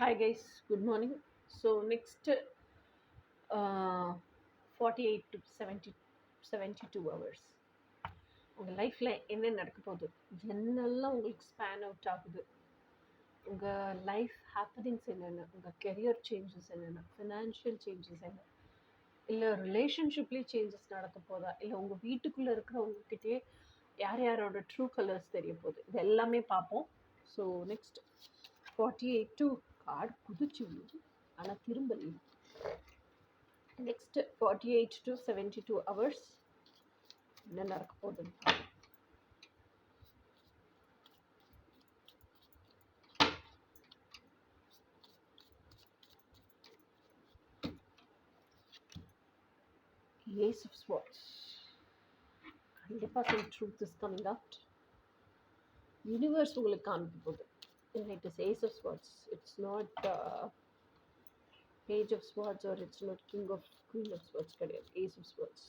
Hi guys, good morning. So next 48 to 72 hours உங்கள் லைஃப்பில் என்ன நடக்க போகுது, என்னெல்லாம் உங்களுக்கு ஸ்பேன் அவுட் ஆகுது, உங்கள் லைஃப் ஹேப்பனிங்ஸ் என்னென்ன, உங்கள் கெரியர் சேஞ்சஸ் என்னென்ன, ஃபினான்ஷியல் சேஞ்சஸ் என்ன, இல்லை ரிலேஷன்ஷிப்லேயே சேஞ்சஸ் நடக்க போதா, இல்லை உங்கள் வீட்டுக்குள்ளே இருக்கிறவங்கக்கிட்டே யார் யாரோட ட்ரூ கலர்ஸ் தெரிய போகுது, இது எல்லாமே பார்ப்போம். ஸோ நெக்ஸ்ட் 48 கார்டு குதிச்சு விழுது ஆனால் திரும்பல. நெக்ஸ்ட் 48 to 72 ஹவர்ஸ் என்ன நடக்க போகுதுன்னு பார்ப்போம். Ace of Swords. கண்டிப்பாக some truth is coming out. Universe உங்களுக்கு காமிக்க போகுது. It is Ace of Swords. It's not Page of Swords or it's not Queen of Swords கிடையாது. Ace of Swords.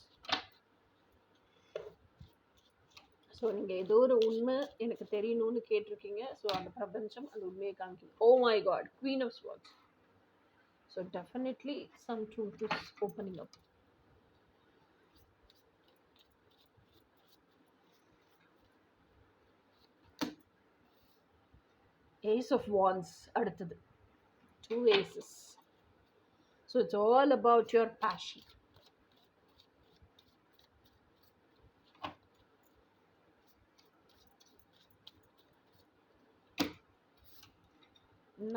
ஸோ நீங்கள் ஏதோ ஒரு உண்மை எனக்கு தெரியணும்னு கேட்டிருக்கீங்க. ஸோ அந்த பிரபஞ்சம் அந்த உண்மையை காமிக்கணும். Oh my god, Queen of Swords. So definitely some truth is opening up. Ace of Wands அடுத்தது. 2 aces. So it's all about your passion.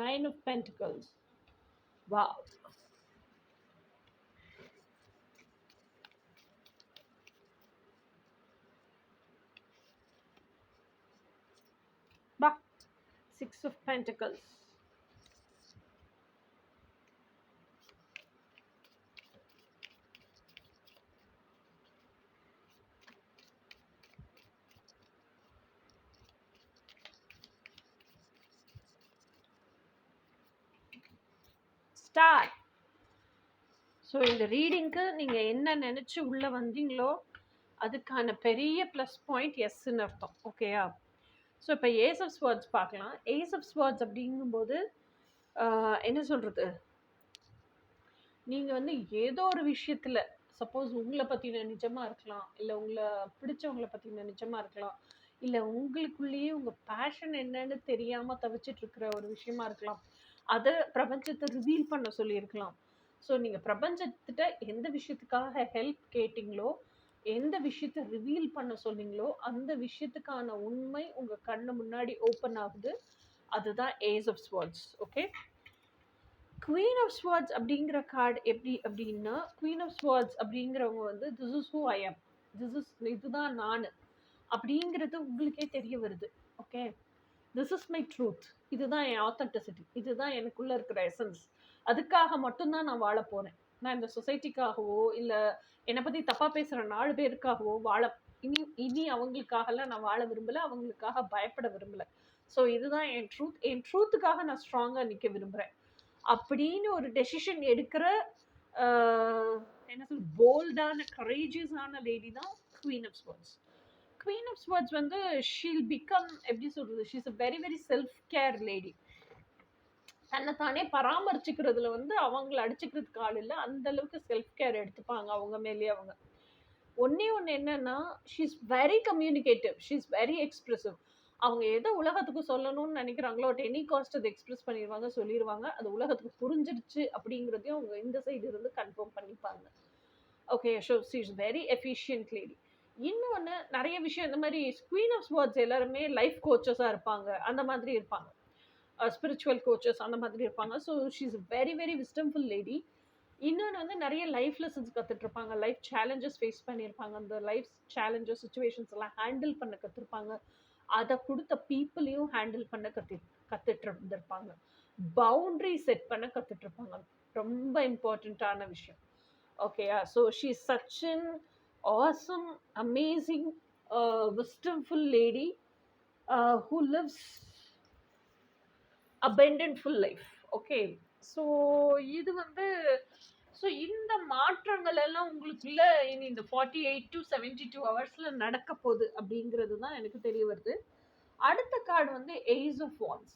Nine of Pentacles. Wow. Bah. 6 of Pentacles. Star. So இந்த ரீடிங்க்கு நீங்கள் என்ன நினச்சி உள்ளே வந்தீங்களோ அதுக்கான பெரிய plus point எஸ்ன்னு அர்த்தம். ஓகேயா? ஸோ இப்போ ஏஸ் ஆஃப் ஸ்வார்ட்ஸ் பார்க்கலாம். ஏஸ் ஆஃப் ஸ்வார்ட்ஸ் அப்படிங்கும்போது என்ன சொல்கிறது, நீங்கள் வந்து ஏதோ ஒரு விஷயத்தில் சப்போஸ் உங்களை பற்றின நிஜமாக இருக்கலாம், இல்லை உங்களை பிடிச்சவங்களை பற்றின நிஜமாக இருக்கலாம், இல்லை உங்களுக்குள்ளேயே உங்கள் பேஷன் என்னன்னு தெரியாமல் தவிச்சிட்ருக்கிற ஒரு விஷயமா இருக்கலாம், அதை பிரபஞ்சத்தை ரிவீல் பண்ண சொல்லியிருக்கலாம். ஸோ நீங்கள் பிரபஞ்சத்திட்ட எந்த விஷயத்துக்காக ஹெல்ப் கேட்டிங்களோ, எந்த விஷயத்தை ரிவீல் பண்ண சொன்னீங்களோ அந்த விஷயத்துக்கான உண்மை உங்கள் கண்ணு முன்னாடி ஓப்பன் ஆகுது. அதுதான் ace of swords. Okay, queen of swords அப்படிங்கிற கார்டு எப்படி அப்படின்னா, குவீன் ஆஃப் ஸ்வார்ட்ஸ் அப்படிங்கிறவங்க வந்து this is who I am, இதுதான் நான் அப்படிங்கிறது உங்களுக்கே தெரிய வருது. Okay, this is my truth, இதுதான் என் ஆத்தென்டிசிட்டி, இதுதான் எனக்குள்ளே இருக்கிற எசன்ஸ், அதுக்காக மட்டும்தான் நான் வாழ போகிறேன். நான் இந்த சொசைட்டிக்காகவோ இல்லை என்னை பற்றி தப்பாக பேசுகிற 4 பேருக்காகவோ இனி அவங்களுக்காகலாம் நான் வாழ விரும்பலை, அவங்களுக்காக பயப்பட விரும்பலை. ஸோ இதுதான் என் ட்ரூத், என் ட்ரூத்துக்காக நான் ஸ்ட்ராங்காக நிற்க விரும்புகிறேன் அப்படின்னு ஒரு டெசிஷன் எடுக்கிற என்ன சொல் போல்டான கரேஜியஸான லேடி தான் queen of swords. Queen of swords வந்து ஷீல் பிகம் எப்படி சொல்கிறது, she's a very very self care lady. தன்னை தானே பராமரிச்சுக்கிறதுல வந்து அவங்கள அடிச்சுக்கிறதுக்கு ஆள் இல்லை, அந்த அளவுக்கு செல்ஃப் கேர் எடுத்துப்பாங்க அவங்க மேலேயே. அவங்க ஒன்று என்னன்னா, she's very communicative, she's very expressive. அவங்க எதை உலகத்துக்கு சொல்லணும்னு நினைக்கிறாங்களோ அட் எனி காஸ்ட் அதை எக்ஸ்பிரஸ் பண்ணிடுவாங்க, சொல்லிடுவாங்க. அது உலகத்துக்கு புரிஞ்சிருச்சு அப்படிங்கிறதையும் அவங்க இந்த சைடு இருந்து கன்ஃபார்ம் பண்ணிப்பாங்க. Okay, so she is very efficient lady. இன்னொன்று நிறைய விஷயம் இந்த மாதிரி குவீன் ஆஃப் ஸ்வார்ட்ஸ் எல்லாருமே லைஃப் கோச்சஸாக இருப்பாங்க, அந்த மாதிரி இருப்பாங்க, ஸ்பிரிச்சுவல் கோச்சஸ் அந்த மாதிரி இருப்பாங்க. So she is very very wisdomful lady. இன்னொன்று வந்து நிறைய லைஃப் லெசன்ஸ் கற்றுட்ருப்பாங்க, லைஃப் சேலஞ்சஸ் ஃபேஸ் பண்ணியிருப்பாங்க, அந்த லைஃப் சேலஞ்சஸ் சுச்சுவேஷன்ஸ் எல்லாம் ஹேண்டில் பண்ண கற்றுருப்பாங்க, அதை கொடுத்த பீப்புளையும் ஹேண்டில் பண்ண கற்றுட்டு இருந்திருப்பாங்க, பவுண்ட்ரி செட் பண்ண கற்றுட்ருப்பாங்க. ரொம்ப இம்பார்ட்டண்ட்டான விஷயம். ஓகேயா? So she is such an awesome amazing wisdomful lady who lives abundantful life. Okay, so இது வந்து ஸோ இந்த மாற்றங்கள் எல்லாம் உங்களுக்குள்ள இனி இந்த 48 to 72 ஹவர்ஸில் நடக்க போகுது அப்படிங்கிறது தான் எனக்கு தெரிய வருது. அடுத்த கார்டு வந்து ace of wands.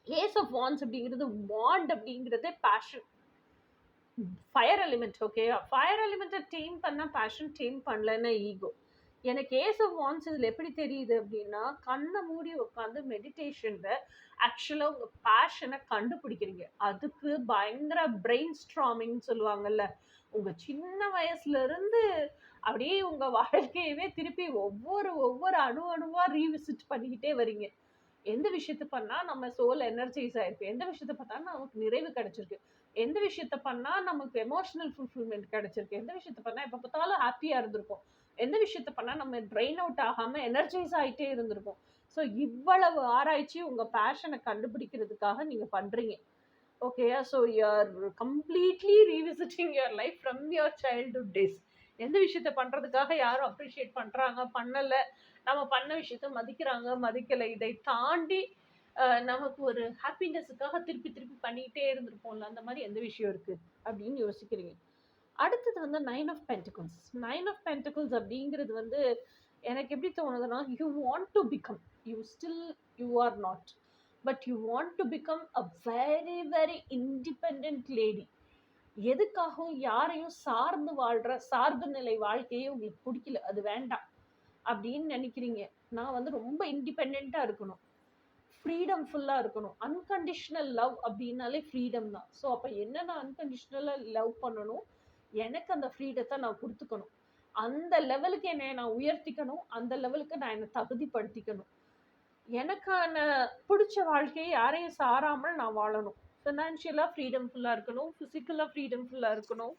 Ace of wands அப்படிங்கிறது, வாண்ட் அப்படிங்கிறது passion, fire element. Okay, fire எலிமெண்ட்டை டீம் பண்ணால் பேஷன், டீம் பண்ணலன்னா ஈகோ. எனக்கு ஏஸ் ஆஃப் வான்ஸ் இதில் எப்படி தெரியுது அப்படின்னா, கண்ணை மூடி உட்காந்து மெடிடேஷனில் ஆக்சுவலாக உங்கள் பேஷனை கண்டுபிடிக்கிறீங்க. அதுக்கு பயங்கர பிரெயின் ஸ்ட்ராமிங் சொல்லுவாங்கல்ல, உங்கள் சின்ன வயசுலேருந்து அப்படியே உங்கள் வாழ்க்கையவே திருப்பி ஒவ்வொரு அணுவாக ரீவிசிட் பண்ணிக்கிட்டே வரீங்க. எந்த விஷயத்த பண்ணால் நம்ம சோல் எனர்ஜைஸ் ஆயிருக்கு, எந்த விஷயத்த பண்ணா நமக்கு நிறைவு கிடைச்சிருக்கு, எந்த விஷயத்த பண்ணால் நமக்கு எமோஷனல் ஃபுல்ஃபில்மெண்ட் கிடைச்சிருக்கு, எந்த விஷயத்த பண்ணால் எப்போ பார்த்தாலும் ஹாப்பியாக இருந்திருக்கும், எந்த விஷயத்த பண்ணால் நம்ம ட்ரெயின் அவுட் ஆகாமல் எனர்ஜைஸ் ஆகிட்டே இருந்திருக்கும். ஸோ இவ்வளவு ஆராய்ச்சி உங்கள் பேஷனை கண்டுபிடிக்கிறதுக்காக நீங்கள் பண்ணுறீங்க. ஓகேயா? So you are completely revisiting your life from your childhood days. எந்த விஷயத்த பண்ணுறதுக்காக யாரும் அப்ரிஷியேட் பண்ணுறாங்க, பண்ணலை, நம்ம பண்ண விஷயத்த மதிக்கிறாங்க, மதிக்கலை, இதை தாண்டி நமக்கு ஒரு ஹாப்பினஸுக்காக திருப்பி திருப்பி பண்ணிக்கிட்டே இருந்திருப்போம்ல, அந்த மாதிரி எந்த விஷயம் இருக்குது அப்படின்னு யோசிக்கிறீங்க. அடுத்தது வந்து 9 ஆஃப் பென்டிகிள்ஸ். 9 ஆஃப் பென்டிகிள்ஸ் அப்படிங்கிறது வந்து எனக்கு எப்படி தோணுதுன்னா, you want to become, you are not, but you want to become a very very independent lady. எதுக்காகவும் யாரையும் சார்ந்து வாழ்கிற சார்பு நிலை வாழ்க்கையே உங்களுக்கு பிடிக்கல, அது வேண்டாம் அப்படின்னு நினைக்கிறீங்க. நான் வந்து ரொம்ப இண்டிபெண்ட்டாக இருக்கணும், ஃப்ரீடம் ஃபுல்லாக இருக்கணும். அன்கண்டிஷ்னல் லவ் அப்படின்னாலே ஃப்ரீடம் தான். ஸோ அப்போ என்ன, நான் அன்கண்டிஷ்னலாக லவ் பண்ணணும், எனக்கு அந்த ஃப்ரீடத்தை நான் கொடுத்துக்கணும், அந்த லெவலுக்கு என்னை நான் உயர்த்திக்கணும், அந்த லெவலுக்கு நான் என்னை தகுதிப்படுத்திக்கணும், எனக்கான பிடிச்ச வாழ்க்கையை யாரையும் சாராமல் நான் வாழணும். ஃபினான்ஷியலாக ஃப்ரீடம் ஃபுல்லாக இருக்கணும், ஃபிசிக்கலாக ஃப்ரீடம் ஃபுல்லாக இருக்கணும்,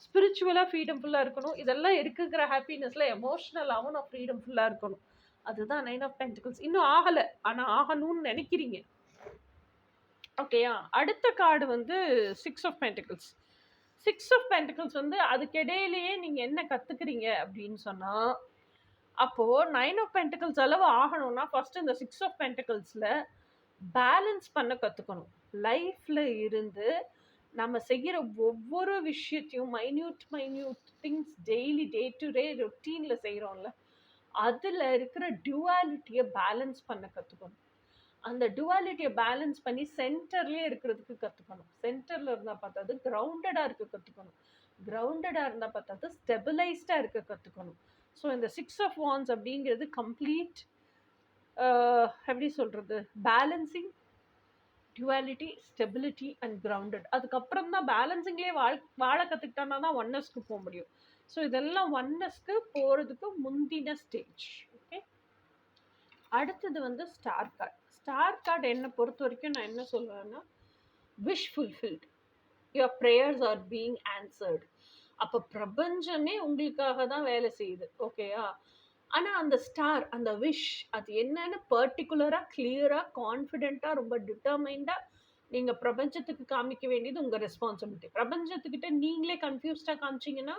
ஸ்பிரிச்சுவலாக ஃப்ரீடம் ஃபுல்லாக இருக்கணும். இதெல்லாம் இருக்குங்கிற ஹாப்பினஸில் எமோஷ்னலாகவும் நான் ஃப்ரீடம் ஃபுல்லாக இருக்கணும். அதுதான் 9 ஆஃப் பென்டிகிள்ஸ். இன்னும் ஆகலை, ஆனால் ஆகணும்னு நினைக்கிறீங்க. ஓகேயா? அடுத்த கார்டு வந்து 6 ஆஃப் பென்டிகிள்ஸ். 6 ஆஃப் பென்டிகிள்ஸ் வந்து அதுக்கிடையிலேயே நீங்கள் என்ன கற்றுக்குறீங்க அப்படின்னு சொன்னால், அப்போது 9 ஆஃப் பென்டிகிள்ஸ் அளவு ஆகணும்னா ஃபஸ்ட்டு இந்த 6 ஆஃப் பென்டிகிள்ஸில் பேலன்ஸ் பண்ண கற்றுக்கணும். லைஃப்பில் இருந்து நம்ம செய்கிற ஒவ்வொரு விஷயத்தையும் minute things daily day to day ரொட்டீனில் செய்கிறோம்ல, அதில் இருக்கிற டுவாலிட்டியை பேலன்ஸ் பண்ண கற்றுக்கணும். அந்த டுவாலிட்டியை பேலன்ஸ் பண்ணி சென்டர்லேயே இருக்கிறதுக்கு கற்றுக்கணும். சென்டரில் இருந்தால் பார்த்தாது கிரவுண்டடாக இருக்க கற்றுக்கணும், கிரவுண்டடாக இருந்தால் பார்த்தாது ஸ்டெபிளைஸ்டாக இருக்க கற்றுக்கணும். ஸோ இந்த 6 ஆஃப் வான்ஸ் அப்படிங்கிறது கம்ப்ளீட் எப்படி சொல்கிறது, balancing, duality, stability and grounded. அதுக்கப்புறம் தான் பேலன்சிங்லேயே வாழ கற்றுக்கிட்டோன்னா தான் ஒன்னஸ்க்கு போக முடியும். ஸோ இதெல்லாம் ஒன்னஸ்க்கு போகிறதுக்கு முந்தின ஸ்டேஜ். ஓகே, அடுத்தது வந்து ஸ்டார் கார்டு. ஸ்டார் கார்டு என்னை பொறுத்த வரைக்கும் நான் என்ன சொல்லுவேன்னா, wish fulfilled, your prayers are being answered. அப்போ பிரபஞ்சமே உங்களுக்காக தான் வேலை செய்யுது. ஓகேயா? ஆனால் அந்த ஸ்டார், அந்த விஷ், அது என்னன்னு பர்டிகுலராக கிளியராக கான்ஃபிடென்ட்டாக ரொம்ப டிட்டர்மைண்டாக நீங்கள் பிரபஞ்சத்துக்கு காமிக்க வேண்டியது உங்கள் ரெஸ்பான்சிபிலிட்டி. பிரபஞ்சத்துக்கிட்ட நீங்களே கன்ஃபியூஸ்டாக காமிச்சிங்கன்னா,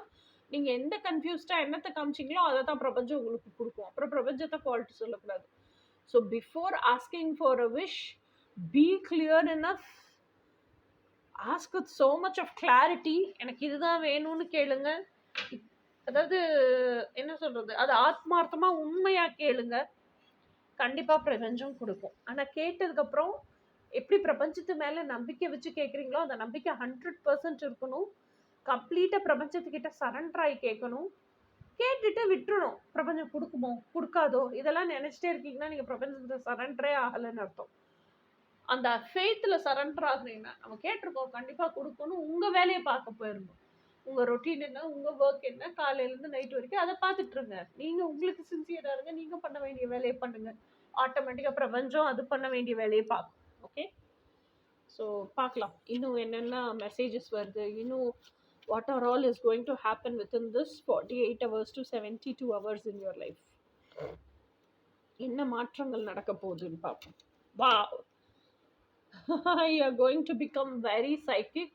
நீங்கள் எந்த கன்ஃபியூஸ்டாக என்னத்தை காமிச்சிங்களோ அதை தான் பிரபஞ்சம் உங்களுக்கு கொடுக்கும். அப்புறம் பிரபஞ்சத்தை ஃபால்ட் சொல்லக்கூடாது. So before asking for a wish, be clear enough, ask with so much of clarity. எனக்கு இதுதான் வேணும்னு கேளுங்க. அதாவது என்ன சொல்கிறது, அது ஆத்மார்த்தமாக உண்மையாக கேளுங்க, கண்டிப்பாக பிரபஞ்சம் கொடுக்கும். ஆனால் கேட்டதுக்கப்புறம் எப்படி பிரபஞ்சத்து மேலே நம்பிக்கை வச்சு கேட்குறீங்களோ அந்த நம்பிக்கை 100% இருக்கணும். கம்ப்ளீட்டாக பிரபஞ்சத்துக்கிட்ட சரண்டர் ஆகி கேட்கணும். கேட்டுட்டு விட்டுறணும். பிரபஞ்சம் கொடுக்குமோ கொடுக்காதோ இதெல்லாம் நினச்சிட்டே இருக்கீங்கன்னா நீங்கள் பிரபஞ்சத்தை சரண்டரே ஆகலைன்னு அர்த்தம். அந்த ஃபெய்த்தில் சரண்டர் ஆகுறீங்கன்னா, நம்ம கேட்டிருக்கோம் கண்டிப்பாக கொடுக்கணும், உங்கள் வேலையை பார்க்க போயிருந்தோம். உங்கள் ரொட்டீன் என்ன, உங்கள் ஒர்க் என்ன, காலையிலேருந்து நைட் வரைக்கும் அதை பார்த்துட்ருங்க. நீங்கள் உங்களுக்கு சின்சியராக இருங்க, நீங்கள் பண்ண வேண்டிய வேலையை பண்ணுங்கள். ஆட்டோமேட்டிக்காக பிரபஞ்சம் அது பண்ண வேண்டிய வேலையை பார்க்கும். ஓகே, ஸோ பார்க்கலாம் இன்னும் என்னென்ன மெசேஜஸ் வருது, இன்னும் what are all is going to happen within this 48 hours to 72 hours in your life. என்ன மாற்றங்கள் நடக்க போகுதுன்னு பார்ப்போம். Wow, you are going to become very psychic.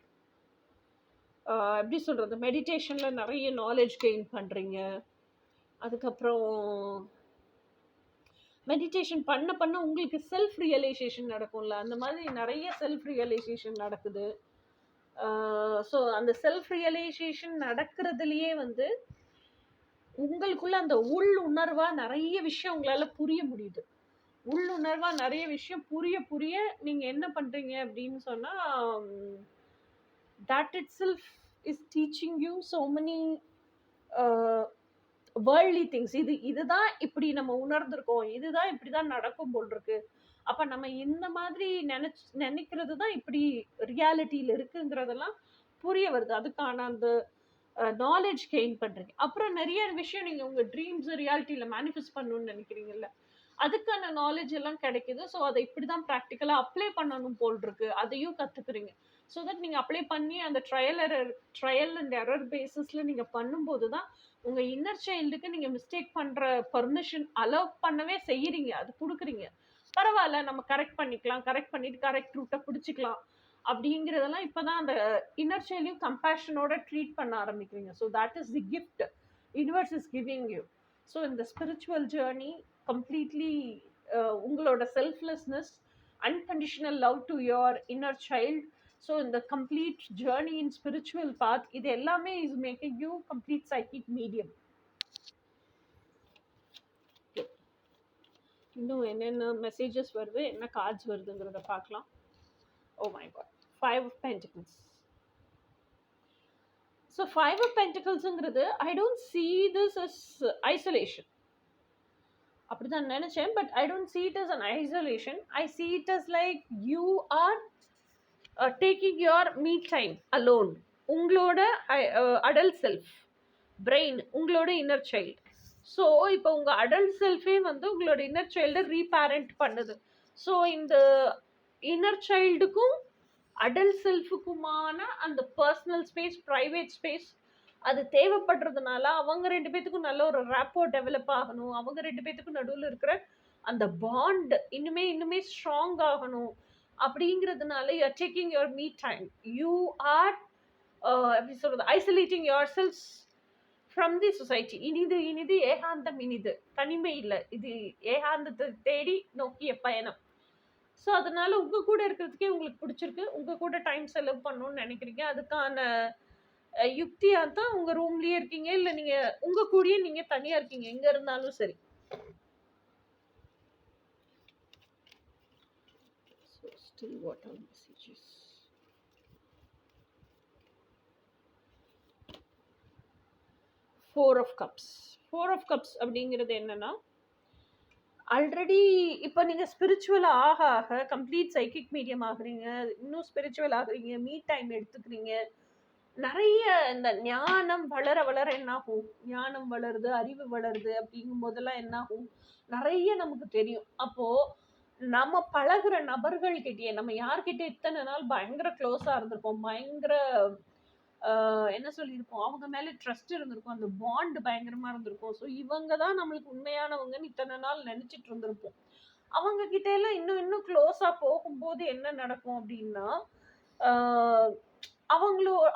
எப்படி சொல்கிறது, மெடிடேஷனில் நிறைய நாலேஜ் கெயின் பண்ணுறீங்க. அதுக்கப்புறம் மெடிடேஷன் பண்ண பண்ண உங்களுக்கு செல்ஃப் ரியலைசேஷன் நடக்கும்ல, அந்த மாதிரி நிறைய செல்ஃப் ரியலைசேஷன் நடக்குது. ஸோ அந்த செல்ஃப் ரியலைசேஷன் நடக்கிறதுலையே வந்து உங்களுக்குள்ள அந்த உள் உணர்வாக நிறைய விஷயம் உங்களால் புரிய முடியுது. உள்ளுணர்வா நிறைய விஷயம் புரிய புரிய நீங்க என்ன பண்றீங்க அப்படின்னு சொன்னா, that itself is teaching you so many worldly things. இதுதான் இப்படி நம்ம உணர்ந்திருக்கோம், இதுதான் இப்படிதான் நடக்கும் போல் இருக்கு. அப்ப நம்ம இந்த மாதிரி நினைக்கிறது தான் இப்படி ரியாலிட்டியில இருக்குங்கிறதெல்லாம் புரிய வருது. அதுக்கான அந்த நாலேஜ் கெயின் பண்றீங்க. அப்புறம் நிறைய விஷயம் நீங்க உங்க ட்ரீம்ஸ் ரியாலிட்டியில மேனிஃபெஸ்ட் பண்ணணும்னு நினைக்கிறீங்கல்ல, அதுக்கான நாலேஜ் எல்லாம் கிடைக்குது. ஸோ அதை இப்படிதான் ப்ராக்டிக்கலா அப்ளை பண்ணணும் போல் இருக்கு, அதையும் கத்துக்கிறீங்க. ஸோ தட் நீங்க அப்ளை பண்ணி அந்த ட்ரையல் அண்ட் எரர் பேசிஸ்ல நீங்க பண்ணும்போது தான் உங்க இன்னர் சைல்டுக்கு நீங்க மிஸ்டேக் பண்ற பர்மிஷன் அலோவ் பண்ணவே செய்யறீங்க, அது கொடுக்குறீங்க. பரவாயில்ல, நம்ம கரெக்ட் பண்ணிக்கலாம், கரெக்ட் பண்ணிட்டு கரெக்ட் ரூட்டை பிடிச்சிக்கலாம் அப்படிங்கிறதெல்லாம் இப்பதான் அந்த இன்னர் சைல்டையும் கம்பேஷனோட ட்ரீட் பண்ண ஆரம்பிக்கிறீங்க. So that is the gift universe is giving you. So இந்த ஸ்பிரிச்சுவல் ஜேர்னி கம்ப்ளீட்லி உங்களோட selflessness, unconditional love to your inner child. So இந்த complete journey in spiritual path, இது எல்லாமே is making you complete psychic medium. இன்னும் என்னென்ன messages வருது, என்ன cards வருதுங்கிறத பார்க்கலாம். Oh my god, 5 of Pentacles. So 5 of Pentaclesங்கிறது I don't see this as isolation. அப்படிதான் நினைச்சேன், but I don't see it as an isolation. I see it as like you are taking your me time alone. உங்களோட adult self, brain, உங்களோட inner child. So இப்போ உங்க adult செல்ஃபே வந்து உங்களோட inner சைல்டை ரீபேரண்ட் பண்ணுது. So இந்த இன்னர் சைல்டுக்கும் அடல்ட் செல்ஃபுக்குமான அந்த personal space, private space அது தேவைப்படுறதுனால அவங்க 2 பேத்துக்கும் நல்ல ஒரு ரேப்போ டெவலப் ஆகணும், அவங்க 2 பேத்துக்கும் நடுவில் இருக்கிற அந்த பாண்ட் இன்னுமே ஸ்ட்ராங் ஆகணும். அப்படிங்கிறதுனால you are taking your me time, you are எப்படி சொல்றது, isolating your self from the society. இனிது ஏகாந்தம், இனிது தனிமை இல்லை, இது ஏகாந்தத்தை தேடி நோக்கிய பயணம். ஸோ அதனால உங்க கூட இருக்கிறதுக்கே உங்களுக்கு பிடிச்சிருக்கு, உங்க கூட டைம் செலவு பண்ணணும்னு நினைக்கிறீங்க. அதுக்கான யுக்தியா தான் உங்க ரூம்லயே இருக்கீங்க, இல்லை நீங்க உங்க கூடயே நீங்க தனியா இருக்கீங்க, எங்க இருந்தாலும் சரி. So still what are messages? Four of Cups. Four of Cups அப்படிங்கிறது என்னன்னா, ஆல்ரெடி இப்போ நீங்கள் ஸ்பிரிச்சுவல் ஆக கம்ப்ளீட் சைக்கிக் மீடியம் ஆகுறீங்க, இன்னும் ஸ்பிரிச்சுவல் ஆகுறீங்க, மீ டைம் எடுத்துக்கிறீங்க. நிறைய இந்த ஞானம் வளர என்ன ஆகும், ஞானம் வளருது, அறிவு வளருது அப்படிங்கும் போதெல்லாம் என்ன ஆகும், நிறைய நமக்கு தெரியும். அப்போ நம்ம பழகுற நபர்கள்கிட்டயே, நம்ம யார்கிட்ட இத்தனை நாள் பயங்கர க்ளோஸா இருந்திருப்போம், பயங்கர என்ன சொல்லியிருப்போம், அவங்க மேலே ட்ரஸ்ட் இருந்திருக்கும், அந்த பாண்ட் பயங்கரமா இருந்திருக்கும். ஸோ இவங்க தான் நம்மளுக்கு உண்மையானவங்கன்னு இத்தனை நாள் நினைச்சிட்டு இருந்திருப்போம். அவங்க கிட்ட எல்லாம் இன்னும் க்ளோஸா போகும்போது என்ன நடக்கும் அப்படின்னா,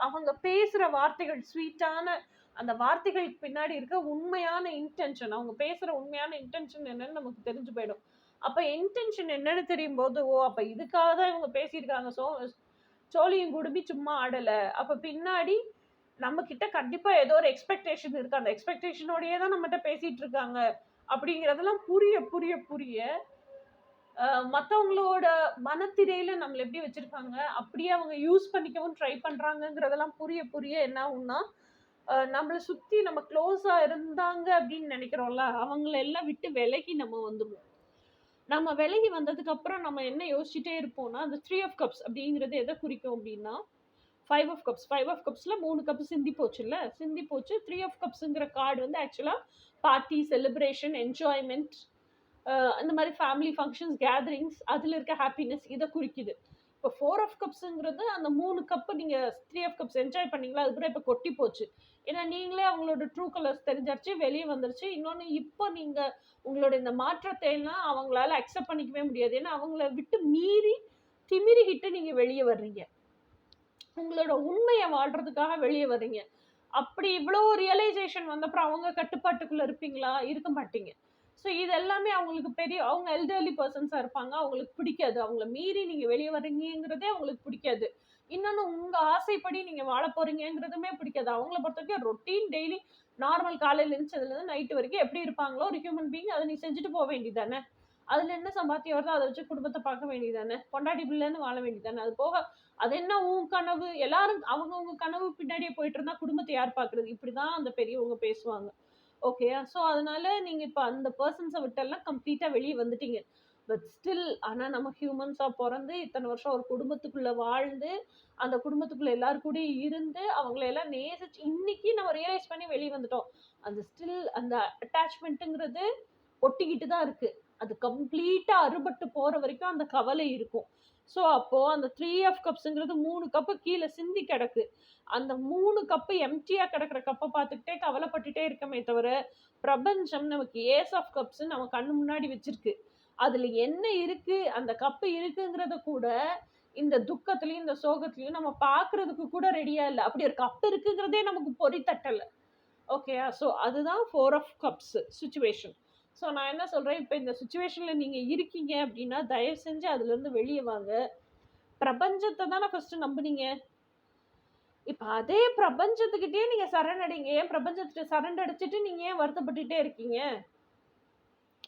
அவங்க பேசுற வார்த்தைகள், ஸ்வீட்டான அந்த வார்த்தைகளுக்கு பின்னாடி இருக்க உண்மையான இன்டென்ஷன், அவங்க பேசுற உண்மையான இன்டென்ஷன் என்னன்னு நமக்கு தெரிஞ்சு போயிடும். அப்ப இன்டென்ஷன் என்னன்னு தெரியும் போது, ஓ அப்ப இதுக்காக தான் இவங்க பேசியிருக்காங்க, சோழியும் குடுமி சும்மா ஆடல, அப்ப பின்னாடி நம்ம கிட்ட கண்டிப்பா ஏதோ ஒரு எக்ஸ்பெக்டேஷன் இருக்கு, அந்த எக்ஸ்பெக்டேஷனோடயே தான் நம்மகிட்ட பேசிட்டு இருக்காங்க அப்படிங்கிறதெல்லாம் புரிய புரிய புரிய மற்றவங்களோட மனத்திரையில நம்மளை எப்படி வச்சிருக்காங்க, அப்படியே அவங்க யூஸ் பண்ணிக்கவும் ட்ரை பண்றாங்கிறதெல்லாம் புரிய புரிய என்ன ஆகும்னா, நம்மளை சுத்தி நம்ம க்ளோஸா இருந்தாங்க அப்படின்னு நினைக்கிறோம்ல, அவங்கள எல்லாம் விட்டு விலகி நம்ம வந்துடுவோம். நம்ம விலகி வந்ததுக்கு அப்புறம் நம்ம என்ன யோசிச்சுட்டே இருப்போம்னா, அந்த 3 of Cups அப்படிங்கிறது எதை குறிக்கும் அப்படின்னா, 5 of Cups. 5 of Cupsல 3 கப் சிந்தி போச்சு. 3 of Cupsங்கிற கார்டு வந்து ஆக்சுவலா பார்ட்டி, செலிப்ரேஷன், என்ஜாய்மெண்ட், அந்த மாதிரி ஃபேமிலி ஃபங்க்ஷன்ஸ், கேதரிங்ஸ், அதில் இருக்க ஹாப்பினஸ், இதை குறிக்குது. இப்போ 4 of Cupsங்கிறது அந்த 3 கப்பு நீங்கள் 3 of Cups என்ஜாய் பண்ணீங்களா, அது கூட இப்போ கொட்டி போச்சு. ஏன்னா நீங்களே அவங்களோட ட்ரூ கலர்ஸ் தெரிஞ்சிருச்சு, வெளியே வந்துருச்சு. இன்னொன்று, இப்போ நீங்கள் உங்களோட இந்த மாற்றத்தை எல்லாம் அவங்களால அக்செப்ட் பண்ணிக்கவே முடியாது. ஏன்னா அவங்கள விட்டு மீறி திமிரிக்கிட்டு நீங்கள் வெளியே வர்றீங்க, உங்களோட உண்மையை வாழ்றதுக்காக வெளியே வர்றீங்க. அப்படி இவ்வளோ ரியலைசேஷன் வந்தப்பறம் அவங்க கட்டுப்பாட்டுக்குள்ளே இருப்பீங்களா? இருக்க மாட்டீங்க. ஸோ இது எல்லாமே அவங்களுக்கு அவங்க எல்டர்லி பர்சன்ஸாக இருப்பாங்க, அவங்களுக்கு பிடிக்காது. அவங்கள மீறி நீங்கள் வெளியே வர்றீங்கிறதே அவங்களுக்கு பிடிக்காது. இன்னொன்று, உங்கள் ஆசைப்படி நீங்கள் வாழ போகிறீங்கிறதுமே பிடிக்காது. அவங்கள பொறுத்த வரைக்கும் ரொட்டீன், டெய்லி நார்மல், காலையில் இருந்துச்சதுலேருந்து நைட்டு வரைக்கும் எப்படி இருப்பாங்களோ ஒரு ஹியூமன் பீயிங், அதை நீ செஞ்சுட்டு போக வேண்டியதானே. அதுல என்ன சம்பாத்தியம் வருதோ அதை வச்சு குடும்பத்தை பார்க்க வேண்டியதானே, பொண்டாட்டி பிள்ளைன்னு வாழ வேண்டியதானே. அது போக அது என்ன உன் கனவு, எல்லாரும் அவங்கவுங்க கனவு பின்னாடியே போயிட்டு இருந்தா குடும்பத்தை யார் பார்க்கறது, இப்படிதான் அந்த பெரியவங்க பேசுவாங்க. ஓகேயா? ஸோ அதனால நீங்க இப்ப அந்த பெர்சன்ஸ விட்டெல்லாம் கம்ப்ளீட்டா வெளிய வந்துட்டீங்க. பட் ஸ்டில் ஆனா நம்ம ஹியூமன்ஸா பொறந்து இத்தன வருஷம் ஒரு குடும்பத்துக்குள்ள வாழ்ந்து, அந்த குடும்பத்துக்குள்ள எல்லார் கூடயும் இருந்து, அவங்கள எல்லாம் நேசிச்சு இன்னைக்கு நம்ம ரியலைஸ் பண்ணி வெளிய வந்துட்டோம். அந்த ஸ்டில் அந்த அட்டாச்மெண்ட்ங்கிறது ஒட்டிக்கிட்டு தான் இருக்கு. அது கம்ப்ளீட்டா அறுபட்டு போற வரைக்கும் அந்த கவலை இருக்கும். ஸோ அப்போ அந்த 3 ஆஃப் கப்ஸ்ங்கிறது 3 கப்பு கீழ சிந்தி கிடக்கு. அந்த 3 கப்பு எம்ப்டியா கிடக்குற கப்ப பார்த்துக்கிட்டே கவலைப்பட்டுட்டே இருக்கமே தவிர, பிரபஞ்சம் நமக்கு ஏஸ் ஆஃப் கப்ஸ் நம்ம கண்ணு முன்னாடி வச்சிருக்கு. அதுல என்ன இருக்கு, அந்த கப்பு இருக்குங்கிறத கூட இந்த துக்கத்திலயும், இந்த சோகத்திலயும் நம்ம பார்க்கறதுக்கு கூட ரெடியா இல்ல. அப்படி ஒரு கப் இருக்குங்கிறதே நமக்கு பொறி தட்டல. ஓகேயா? ஸோ அதுதான் 4 ஆஃப் கப்ஸ் சிச்சுவேஷன். ஸோ நான் என்ன சொல்றேன், இப்ப இந்த சிச்சுவேஷன்ல நீங்க இருக்கீங்க அப்படின்னா, தயவு செஞ்சு அதுலருந்து வெளிய வாங்க. பிரபஞ்சத்த தானே ஃபர்ஸ்ட் நம்புனீங்க. இப்ப அதே பிரபஞ்சத்துக்கிட்டயே நீங்க சரணடைங்க. ஏன் பிரபஞ்சத்துட்ட சரணடைச்சுட்டு நீங்க ஏன் வருத்தப்பட்டுட்டே இருக்கீங்க?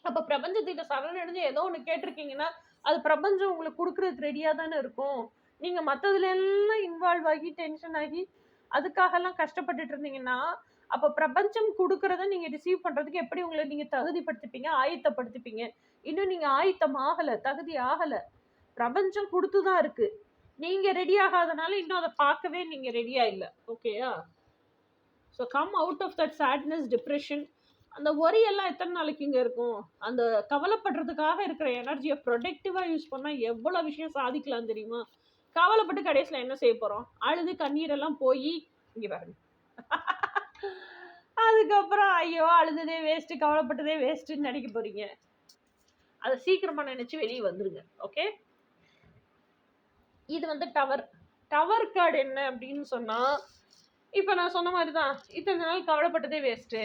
அப்ப பிரபஞ்சத்துக்கிட்ட சரணடைஞ்சு ஏதோ ஒண்ணு கேட்டிருக்கீங்கன்னா, அது பிரபஞ்சம் உங்களுக்கு குடுக்குறதுக்கு ரெடியா தானே இருக்கும். நீங்க மத்ததுல எல்லாம் இன்வால்வ் ஆகி, டென்ஷன் ஆகி, அதுக்காகலாம் கஷ்டப்பட்டுட்டு இருந்தீங்கன்னா, அப்ப பிரபஞ்சம் குடுக்குறத நீங்க ரிசீவ் பண்றதுக்கு எப்படி உங்கள நீங்க தகுதிப்படுத்திப்பீங்க, ஆயத்தப்படுத்திப்பீங்க? இன்னும் நீங்க ஆயத்தம் ஆகல, தகுதி ஆகல. பிரபஞ்சம் குடுத்து தான் இருக்கு. நீங்க ரெடி ஆகாதனால இன்னும் அத பார்க்கவே நீங்க ரெடியா இல்ல. ஓகேயா? So come out of that sadness, depression. அந்த ஒரி எல்லாம் எத்தனை நாளைக்கு இங்க இருக்கும்? அந்த கவலைப்படுறதுக்காக இருக்கிற எனர்ஜியை ப்ரொடக்டிவா யூஸ் பண்ணா எவ்வளவு விஷயம் சாதிக்கலாம் தெரியுமா? கவலைப்பட்டு கடைசியில என்ன செய்ய போறோம்? அழுது கண்ணீரெல்லாம் போய் இங்க பாருங்க. அதுக்கப்புறம் ஐயோ அழுததே வேஸ்ட், கவலைப்பட்டதே வேஸ்ட்ன்னு நினைக்க போறீங்க. அதை சீக்கிரமா நினைச்சு வெளியே வந்துருங்க. ஓகே, இது வந்து டவர் கார்டு என்ன அப்படின்னு சொன்னா, இப்ப நான் சொன்ன மாதிரிதான் இத்தனை நாள் கவலைப்பட்டதே வேஸ்ட்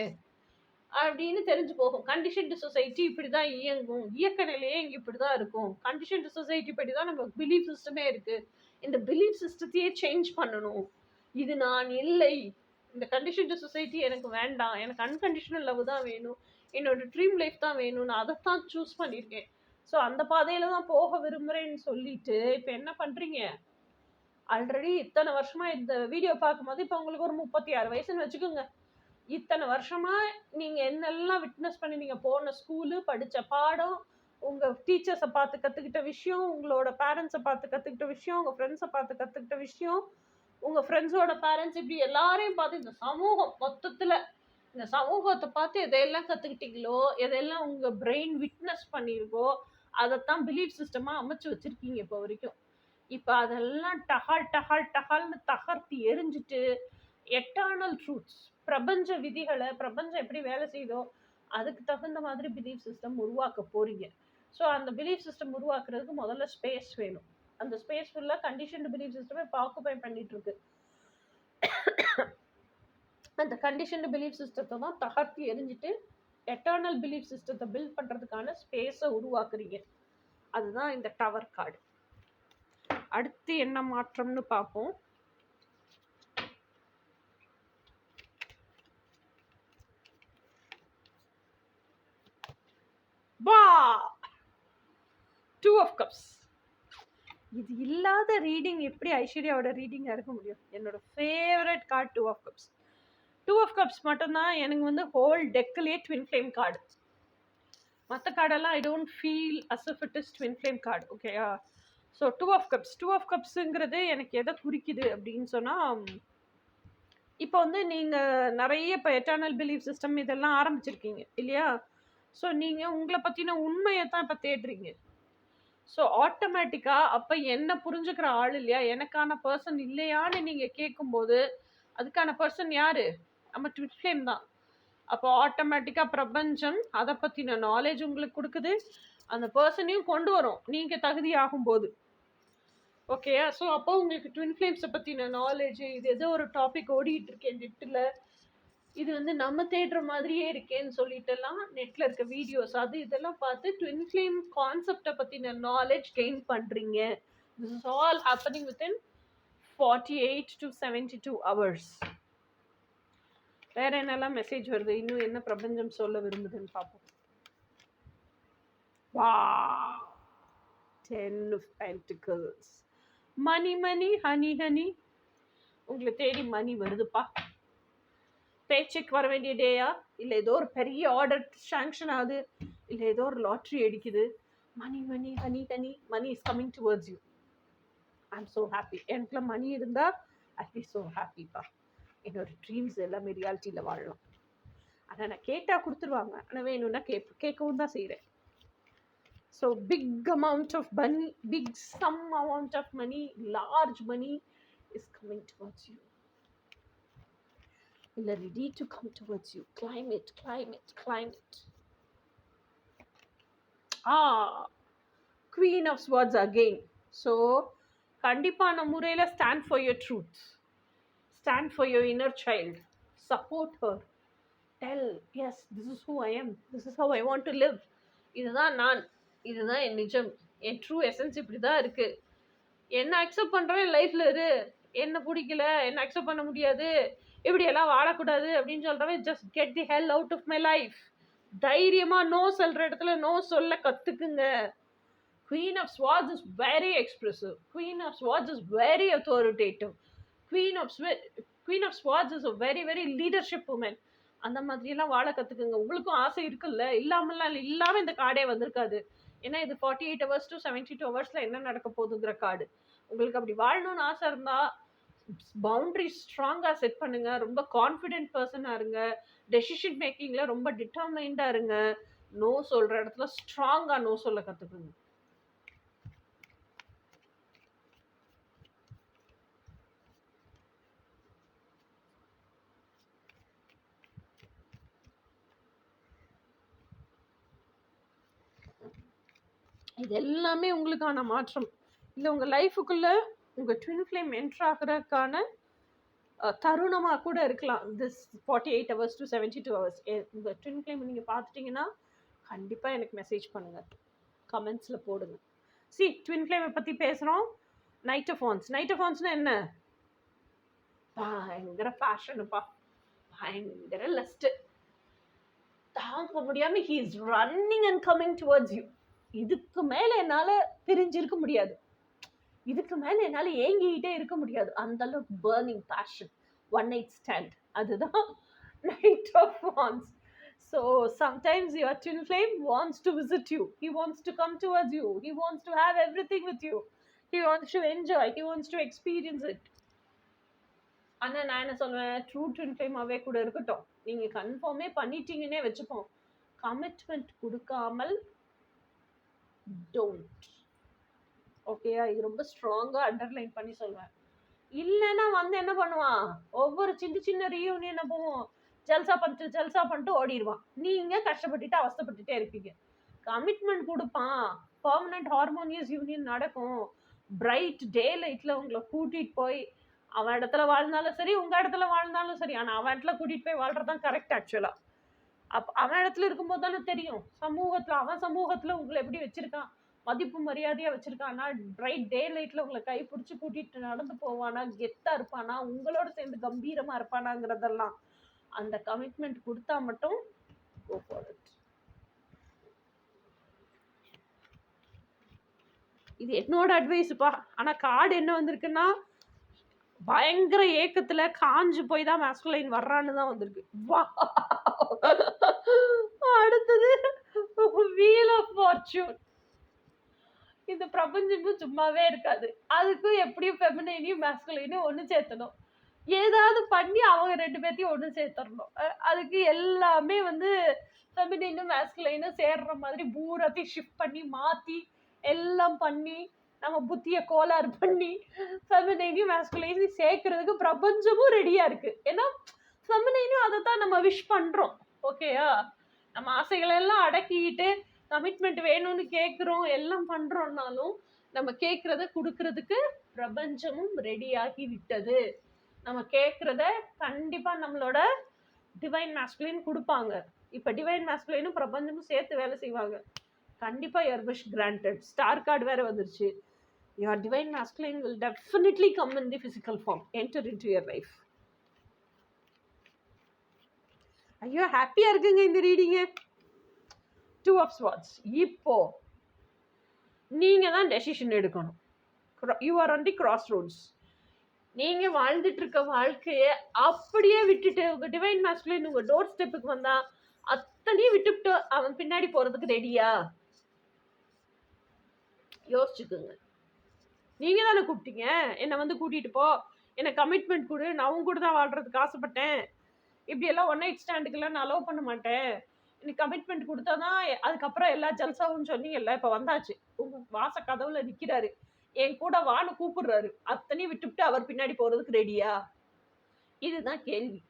அப்படின்னு தெரிஞ்சு போகும். கண்டிஷன்டு சொசைட்டி இப்படிதான் இயங்கும், இயக்க நிலையே இங்க இப்படிதான் இருக்கும். கண்டிஷன்டு சொசைட்டி இப்படிதான் நம்ம பிலீஃப் சிஸ்டமே இருக்கு. இந்த பிலீஃப் சிஸ்டத்தையே சேஞ்ச் பண்ணணும். இது நான் இல்லை, இந்த கண்டிஷன்டு சொசைட்டி எனக்கு வேண்டாம், எனக்கு அன்கண்டிஷனல் லவ் தான் வேணும், என்னோட ட்ரீம் லைஃப் தான் வேணும், நான் அதைத்தான் சூஸ் பண்ணியிருக்கேன். ஸோ அந்த பாதையில தான் போக விரும்புறேன்னு சொல்லிட்டு இப்போ என்ன பண்றீங்க? ஆல்ரெடி இத்தனை வருஷமா இந்த வீடியோ பார்க்கும்போது இப்போ உங்களுக்கு ஒரு 36 வயசுன்னு வச்சுக்கோங்க. இத்தனை வருஷமா நீங்க என்னெல்லாம் விட்னஸ் பண்ணி, நீங்க போன ஸ்கூலு, படிச்ச பாடம், உங்க டீச்சர்ஸை பார்த்து கத்துக்கிட்ட விஷயம், உங்களோட பேரண்ட்ஸை பார்த்து கத்துக்கிட்ட விஷயம், உங்க ஃப்ரெண்ட்ஸை பார்த்து கத்துக்கிட்ட விஷயம், உங்க ஃப்ரெண்ட்ஸோட பேரண்ட்ஸ், இப்படி எல்லாரையும் பார்த்து இந்த சமூகம் மொத்தத்துல, இந்த சமூகத்தை பார்த்து எதையெல்லாம் கத்துக்கிட்டீங்களோ, எதையெல்லாம் உங்க பிரெயின் விட்னஸ் பண்ணிருக்கோ, அதைத்தான் பிலீஃப் சிஸ்டமா அமைச்சு வச்சிருக்கீங்க இப்போ வரைக்கும். இப்ப அதெல்லாம் டஹால்னு தகர்த்தி எரிஞ்சிட்டு எட்டர்னல் ட்ரூத்ஸ், பிரபஞ்ச விதிகளை, பிரபஞ்சம் எப்படி வேலை செய்தோ அதுக்கு தகுந்த மாதிரி பிலீஃப் சிஸ்டம் உருவாக்க போறீங்க. ஸோ அந்த பிலீஃப் சிஸ்டம் உருவாக்குறதுக்கு முதல்ல ஸ்பேஸ் வேணும். அந்த ஸ்பேஸ் ஃபுல்லா கண்டிஷன்டு பிலீஃப் சிஸ்டமே ஆக்குபை பண்ணிட்டு இருக்கு. அந்த கண்டிஷன்டு பிலீஃப் சிஸ்டத்தை தான் தகர்த்தி எரிஞ்சிட்டு எட்டர்னல் பிலீஃப் சிஸ்டத்தை பில்ட் பண்றதுக்கான ஸ்பேஸை உருவாக்குறீங்க. அதுதான் இந்த டவர் கார்டு. அடுத்து என்ன மாற்றம்னு பார்ப்போம். வா 2 ஆஃப் கப்ஸ். இது இல்லாத ரீடிங் எப்படி ஐஸ்வர்யாவோட ரீடிங்கா இருக்க முடியும்? என்னோட favourite card 2 of cups. 2 of cups மட்டும்தான் எனக்கு வந்து ஹோல் டெக்லேயே ட்வின் ஃப்ளேம் கார்டு. மற்ற கார்டெல்லாம் I don't feel as if it is twin flame card. ஓகேயா? So 2 of cups. 2 ஆஃப் கப்ஸுங்கிறது எனக்கு எதை குறிக்குது அப்படின்னு சொன்னால், இப்போ வந்து நீங்கள் நிறைய இப்போ எட்டர்னல் பிலீஃப் சிஸ்டம் இதெல்லாம் ஆரம்பிச்சிருக்கீங்க இல்லையா? ஸோ நீங்கள் உங்களை பற்றின உண்மையை தான் இப்போ தேடுறீங்க. ஸோ ஆட்டோமேட்டிக்காக அப்போ என்ன புரிஞ்சுக்கிற ஆள் இல்லையா, எனக்கான பர்சன் இல்லையான்னு நீங்கள் கேட்கும்போது அதுக்கான பர்சன் யார்? நம்ம ட்வின் ஃப்ளேம் தான். அப்போ ஆட்டோமேட்டிக்காக பிரபஞ்சம் அதை பற்றின நாலேஜ் உங்களுக்கு கொடுக்குது, அந்த பர்சனையும் கொண்டு வரும் நீங்கள் தகுதி ஆகும்போது. ஓகேயா? ஸோ அப்போ உங்களுக்கு ட்வின் ஃப்ளேம்ஸை பற்றின நாலேஜ், இது ஏதோ ஒரு டாபிக் ஓடிட்டு இருக்கேன் நெட்டில், இது வந்து நம்ம தேடுற மாதிரியே இருக்கேன்னு சொல்லிட்டுலாம் நெட்டில் இருக்க வீடியோஸ் அது இதெல்லாம் பார்த்து ட்வின் ஃப்ளேம் கான்செப்டை பற்றின நாலேஜ் கெயின் பண்ணுறீங்க. This is all happening within 48 to 72 hours. வேற என்னெல்லாம் மெசேஜ் வருது, இன்னும் என்ன பிரபஞ்சம் சொல்ல விரும்புதுன்னு பார்ப்போம். Wow. 10 of Pentacles. Money, money, honey, honey. உங்களை தேடி மணி வருதுப்பா. பேச்செக் வர வேண்டிய டேயா, இல்லை ஏதோ ஒரு பெரிய ஆர்டர் சாங்ஷன் ஆகுது, இல்லை ஏதோ ஒரு லாட்ரி அடிக்குது. Money money honey honey, money is coming towards you. I am so happy. எனக்குள்ள மணி இருந்தால் ஐ பி ஸோ ஹாப்பிப்பா. என்னோட ட்ரீம்ஸ் எல்லாமே ரியாலிட்டியில் வாழலாம். ஆனால் நான் கேட்டால் கொடுத்துருவாங்க, ஆனால் வேணும்னா கேட்கவும் தான் செய்கிறேன். So big amount of money, big sum amount of money, large money is coming towards you. இல்லை ready to come towards you. climate. Queen of Swords again. So கண்டிப்பான முறையில் stand for your truth, stand for your inner child, support her, tell us this is who I am, this is how I want to live. இதுதான் நான், இதுதான் என் நிஜம், என் true essence இப்படி தான் இருக்குது. என்ன அக்செப்ட் பண்ணுறேன் லைஃப்பில் இரு, என்ன பிடிக்கல, என்ன அக்செப்ட் பண்ண முடியாது, இப்படியெல்லாம் வாழக்கூடாது அப்படின்னு சொல்கிறவன் just get the hell out of my life. தைரியமாக நோ சொல்கிற இடத்துல நோ சொல்ல கற்றுக்குங்க. Queen of Swords is very expressive. Queen of Swords is very authoritative. Queen of Swords is a very, very leadership woman. அந்த மாதிரியெல்லாம் வாழ கற்றுக்குங்க. உங்களுக்கும் ஆசை இருக்குல்ல, இல்லாமல் இந்த கார்டே வந்திருக்காது. ஏன்னா இது 48 hours to 72 hours என்ன நடக்க போகுதுங்கிற கார்டு. உங்களுக்கு அப்படி வாழணும்னு ஆசை இருந்தால் பவுண்டரி ஸ்ட்ராங்காக செட் பண்ணுங்க. ரொம்ப கான்ஃபிடென்ட் பர்சனாக இருங்க. டெசிஷன் மேக்கிங்கில் ரொம்ப டிட்டர்மைண்டாக இருங்க. நோ சொல்கிற இடத்துல ஸ்ட்ராங்காக நோ சொல்ல கற்றுக்குங்க. இது எல்லாமே உங்களுக்கான மாற்றம். இல்லை உங்கள் லைஃபுக்குள்ளே உங்கள் ட்வின் ஃப்ளேம் என்ட்ரு ஆகிறதுக்கான தருணமாக கூட இருக்கலாம். This 48 hours to 72 hours. உங்கள் ட்வின் ஃப்ளேம் நீங்கள் பார்த்துட்டிங்கன்னா கண்டிப்பாக எனக்கு மெசேஜ் பண்ணுங்கள், கமெண்ட்ஸில் போடுங்க. ட்வின் ஃப்ளேமை பற்றி பேசுகிறோம். நைட் ஆஃப் வான்ஸ்னால் என்ன? பயங்கர பேஷனுப்பா, பயங்கர லஸ்ட்டு, தாங்க முடியாமல் he is running and coming towards you. இதுக்கு மேலே என்னால் பிரிஞ்சிருக்க முடியாது, இதுக்கு மேலே என்னால் ஏங்கிக்கிட்டே இருக்க முடியாது. அந்த அளவுக்கு burning passion, one night stand, அதுதான் knight of wands. So sometimes your twin flame wants to visit you, he wants to come towards you, he wants to have everything with you, he wants to enjoy, he wants to experience it. ஆனால் நான் என்ன சொல்லுவேன், true twin ஃப்ளேமாகவே கூட இருக்கட்டும், நீங்கள் கன்ஃபார்மே பண்ணிட்டீங்கன்னே வச்சுப்போம், commitment கொடுக்காமல் don't. ஓகேயா? இது ரொம்ப ஸ்ட்ராங்காக அண்டர்லைன் பண்ணி சொல்வேன். இல்லைன்னா என்ன பண்ணுவான், ஒவ்வொரு சின்ன ரீயூனியனை போவோம், ஜல்சா பண்ணிட்டு ஓடிடுவான். நீங்கள் கஷ்டப்பட்டுட்டு அவஸ்தப்பட்டுட்டே இருப்பீங்க. கமிட்மெண்ட் கொடுப்பான், பர்மனெண்ட் ஹார்மோனியஸ் யூனியன் நடக்கும், பிரைட் டே லைட்டில் உங்களை கூட்டிகிட்டு போய் அவன் இடத்துல வாழ்ந்தாலும் சரி, உங்கள் இடத்துல வாழ்ந்தாலும் சரி, ஆனால் அவன் இடத்துல கூட்டிகிட்டு போய் வாழ்கிறது தான் கரெக்ட் ஆக்சுவலாக. அவன் இடத்துல இருக்கும்போது தானே தெரியும் அவன் சமூகத்தில் உங்களை எப்படி வச்சுருக்கான், மதிப்பு மரியாதையாக வச்சுருக்கானா, பிரைட் டே லைட்டில் உங்களை கை பிடிச்சி கூட்டிகிட்டு நடந்து போவானா, கெத்தாக இருப்பானா, உங்களோட சேர்ந்து கம்பீரமாக இருப்பானாங்கிறதெல்லாம் அந்த கமிட்மெண்ட் கொடுத்தா மட்டும் go for it. இது என்னோட அட்வைஸுப்பா. ஆனால் கார்டு என்ன வந்திருக்குன்னா, பயங்கர ஏக்கத்தில் காஞ்சு போய் தான் மேஸ்குலைன் வர்றான்னு தான் வந்திருக்கு. அடுத்தது வீல் ஆஃப் ஃபார்ச்சூன். இந்த பிரபஞ்சமும் சும்மாவே இருக்காது, அதுக்கும் எப்படியும் ஃபெமினைனையும் மேஸ்குலைனையும் ஒன்று சேர்த்தணும், ஏதாவது பண்ணி அவங்க ரெண்டு பேர்த்தையும் ஒன்று சேர்த்துடணும். அதுக்கு எல்லாமே ஃபெமினைனும் மேஸ்குலைனும் சேர்ற மாதிரி பூராத்தையும் ஷிஃப்ட் பண்ணி மாற்றி எல்லாம் பண்ணி நம்ம புத்தியை கோளாறு பண்ணி ஃபெமினைனையும் மேஸ்குலைனையும் சேர்க்கறதுக்கு பிரபஞ்சமும் ரெடியாக இருக்குது. ஏன்னா ஃபெமினைனும் அதை தான் நம்ம விஷ் பண்ணுறோம். ஓகேயா? நம்ம ஆசைகளெல்லாம் அடக்கிக்கிட்டு கமிட்மெண்ட் வேணும்னு கேட்குறோம், எல்லாம் பண்ணுறோம்னாலும் நம்ம கேட்குறத கொடுக்கறதுக்கு பிரபஞ்சமும் ரெடியாகி விட்டது. நம்ம கேட்குறத கண்டிப்பாக நம்மளோட டிவைன் மேஸ்குலைன் கொடுப்பாங்க. இப்போ டிவைன் மேஸ்குலைனும் பிரபஞ்சமும் சேர்த்து வேலை செய்வாங்க. கண்டிப்பாக your wish granted. Star card வேறு வந்துருச்சு. your divine masculine will definitely come in the physical form, enter into your life. ஐயோ ஹாப்பியாக இருக்குங்க இந்த ரீடிங்கு. 2 of Swords. இப்போ நீங்க தான் டெசிஷன் எடுக்கணும். You are on the cross roads. நீங்க வாழ்ந்துட்டு இருக்க வாழ்க்கைய அப்படியே விட்டுட்டு உங்க டிவைன் மாஸ்குலின் உங்க டோர் ஸ்டெப்புக்கு வந்தா அத்தனையும் விட்டுவிட்டு அவன் பின்னாடி போறதுக்கு ரெடியா? யோசிச்சுக்குங்க. நீங்க தானே கூப்பிட்டீங்க, என்னை வந்து கூட்டிட்டு போ, எனக்கு கமிட்மெண்ட் கொடு, நான் அவங்க கூட தான் வாழ்றதுக்கு ஆசைப்பட்டேன், இப்படி எல்லாம் ஒன் நைட் ஸ்டாண்டுக்கெல்லாம் நான் அலோவ் பண்ண மாட்டேன், எனக்கு கமிட்மெண்ட் கொடுத்தாதான் அதுக்கப்புறம் எல்லா ஜல்சாவும் சொன்னீங்கல்ல, இப்ப வந்தாச்சு, உங்க வாச கதவுல நிக்கிறாரு, என் கூட வான்னு கூப்பிடுறாரு, அத்தனையும் விட்டுவிட்டு அவர் பின்னாடி போறதுக்கு ரெடியா? இதுதான் கேள்வி.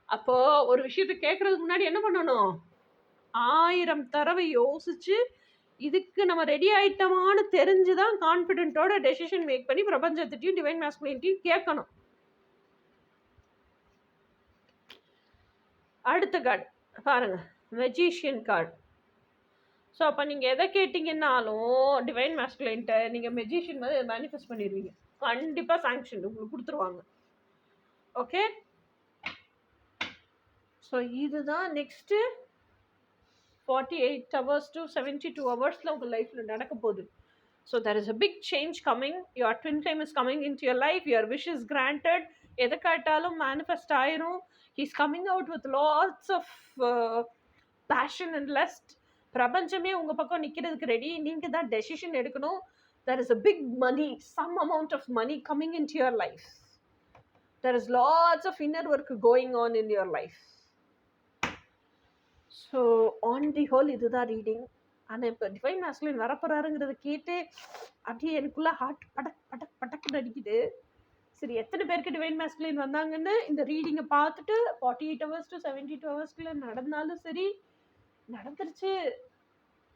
அப்போ ஒரு விஷயத்த கேட்கறதுக்கு முன்னாடி என்ன பண்ணணும்? 1000 தடவை யோசிச்சு இதுக்கு நம்ம ரெடி ஆயிட்டோமான்னு தெரிஞ்சுதான் கான்பிடென்ட்டோட டெசிஷன் மேக் பண்ணி பிரபஞ்சத்திட்டையும் டிவைன் மாஸ்குலினிட்டியும் கேட்கணும். அடுத்த கார்டு பாருங்க, மெஜிஷியன் கார்டு. ஸோ அப்போ நீங்கள் எதை கேட்டிங்கன்னாலும் டிவைன் மாஸ்குலின்ட்ட நீங்கள் மெஜிஷியன் மாதிரி மேனிஃபெஸ்ட் பண்ணிடுவீங்க. கண்டிப்பாக சாங்ஷன் உங்களுக்கு கொடுத்துருவாங்க. ஓகே, ஸோ இதுதான் நெக்ஸ்ட்டு 48 hours to 72 ஹவர்ஸில் உங்கள் லைஃப்பில் நடக்க போகுது. So there is a big change coming. Your twin flame is coming in to your life. Your wish is granted. எதை கேட்டாலும் மேனிஃபெஸ்ட் ஆயிரும். He's coming out with lots of passion and lust. பிரபஞ்சமே உங்கள் பக்கம் நிற்கிறதுக்கு ரெடி. நீங்கள் தான் decision எடுக்கணும். There is a big money, some amount of money coming in to your life. There is lots of inner work going on in your life. So on the whole இதுதான் reading. ஆனால் இப்போ divine masculine வரப்போறாருங்கிறத கேட்டு அப்படியே எனக்குள்ள heart படக் படக் படக்குன்னு அடிக்குது. சரி, எத்தனை பேருக்கு டிவைன் மாஸ்குலின் வந்தாங்கன்னு இந்த ரீடிங்கை பார்த்துட்டு 48 hours to 72 ஹவர்ஸ்க்குள்ள நடந்தாலும் சரி, நடந்துருச்சு,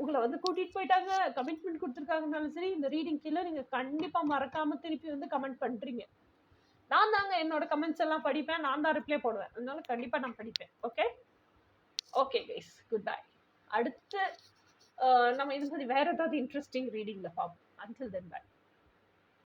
உங்களை வந்து கூட்டிகிட்டு போயிட்டாங்க, கமிட்மெண்ட் கொடுத்துருக்காங்கனாலும் சரி, இந்த ரீடிங் கீழே நீங்கள் கண்டிப்பாக மறக்காமல் திருப்பி வந்து கமெண்ட் பண்ணுறீங்க. நான் தாங்க என்னோட கமெண்ட்ஸ் எல்லாம் படிப்பேன், நான் தான் ரிப்ளை போடுவேன், அதனால கண்டிப்பாக நான் படிப்பேன். Okay okay guys, good bye. அடுத்து நம்ம இது மாதிரி வேற ஏதாவது இன்ட்ரெஸ்டிங் ரீடிங்ல பார்ப்போம். Until then by.